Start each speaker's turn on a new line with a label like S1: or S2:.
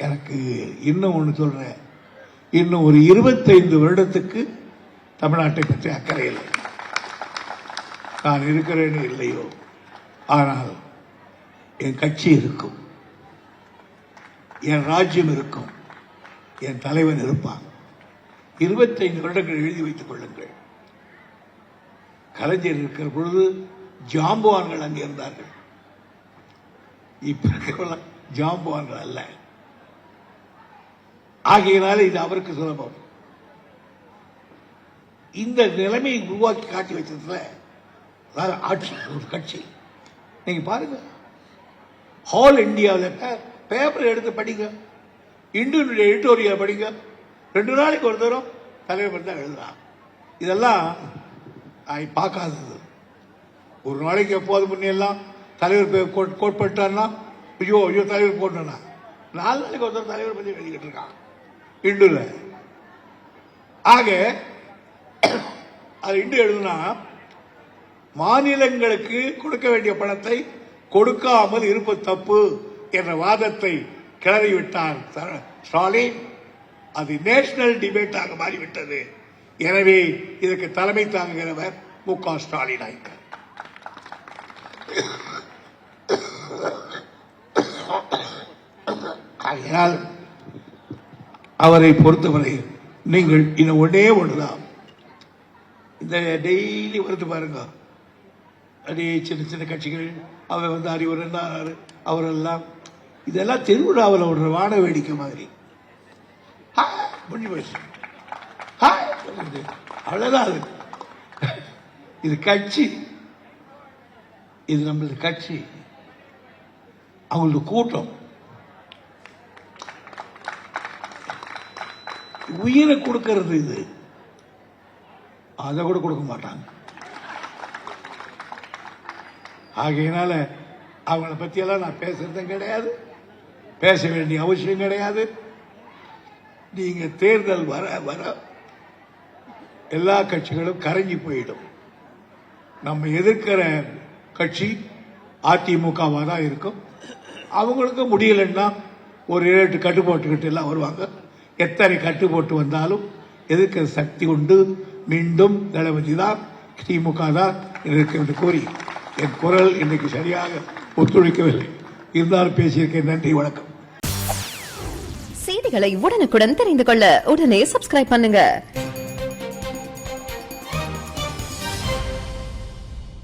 S1: எனக்கு இன்னும் ஒன்று சொல்றேன், இன்னும் ஒரு 25 வருடத்துக்கு தமிழ்நாட்டை பற்றி அக்கறை இல்லை. நான் இருக்கிறேன்னு இல்லையோ, ஆனால் என் கட்சி இருக்கும், என் ராஜ்யம் இருக்கும், என் தலைவன் இருப்பான். 25 வருடங்கள் எழுதி வைத்துக் கொள்ளுங்கள். கலைஞர் இருக்கிற பொழுது ஜாம்பவான்கள் அங்கே இருந்தார்கள். இப்ப இருக்கிற ஜாம்பவான்கள் அல்ல. ஆகையினால இது அவருக்கு சுலபம். இந்த நிலைமையை உருவாக்கி காட்டி வச்சதுல ஆட்சி ஒரு கட்சி. நீங்க பாருங்க, ஹால் இந்தியாவில் பேப்பர் எடுத்து படிங்க, இந்தியனுடைய எடிட்டோரியல் படிங்க, 2 நாளைக்கு ஒரு தரம் தலைவர் தான் எழுதுறான். இதெல்லாம் பார்க்காதது. ஒரு நாளைக்கு எப்போது முன்னெல்லாம் தலைவர் கோட் பண்ணிட்டான்னா ஐயோ ஐயோ தலைவர் போட்டா, 4 நாளைக்கு ஒரு தரம் தலைவர் பற்றி எழுதிக்கிட்டு இருக்கான் இண்டுல. ஆக அது இண்டு எழுதுனா மாநிலங்களுக்கு கொடுக்க வேண்டிய பணத்தை கொடுக்காமல் இருப்பது தப்பு என்ற வாதத்தை கிளறிவிட்டார் ஸ்டாலின். அது நேஷனல் டிபேட்டாக மாறிவிட்டது. எனவே இதற்கு தலைமை தாங்குகிறவர் மு.க. ஸ்டாலின் ஆயிட்டார். ஆகையால் அவரை பொறுத்தவரை நீங்கள் இன்னும் ஒன்றே ஒன்றுதான், இந்த டெய்லி வருது பாருங்க, அதே சின்ன சின்ன கட்சிகள் அவர் வந்து அறிவுரை அவரெல்லாம் இதெல்லாம் திருவிழாவில் ஒரு வான வேடிக்கை மாதிரி முடிஞ்சு போயிடுச்சு. அவ்வளவுதான். அது இது கட்சி, இது நம்மளது கட்சி, அவங்களது கூட்டம். உயிரை கொடுக்கிறது இது, அதை கூட கொடுக்க மாட்டாங்க. ஆகையினால அவங்களை பற்றியெல்லாம் நான் பேசுறதும் கிடையாது, பேச வேண்டிய அவசியம் கிடையாது. நீங்க தேர்தல் வர வர எல்லா கட்சிகளும் கரைஞ்சி போயிடும். நம்ம எதிர்க்கிற கட்சி அதிமுகவா தான் இருக்கும். அவங்களுக்கு முடியலன்னா ஒரு 7 கட்டு போட்டுக்கிட்டு எல்லாம் வருவாங்க. எத்தனை கட்டு போட்டு வந்தாலும் எதிர்க்கிற சக்தி உண்டு. மீண்டும் தளபதி தான், திமுக தான் என்று கூறி என் குரல் இன்னைக்கு சரியாக ஒத்துழைக்கவில்லை. இருந்தாலும் பேசியிருக்கேன். நன்றி, வணக்கம்.
S2: செய்திகளை உடனுக்குடன் தெரிந்து கொள்ள உடனே சப்ஸ்கிரைப் பண்ணுங்க.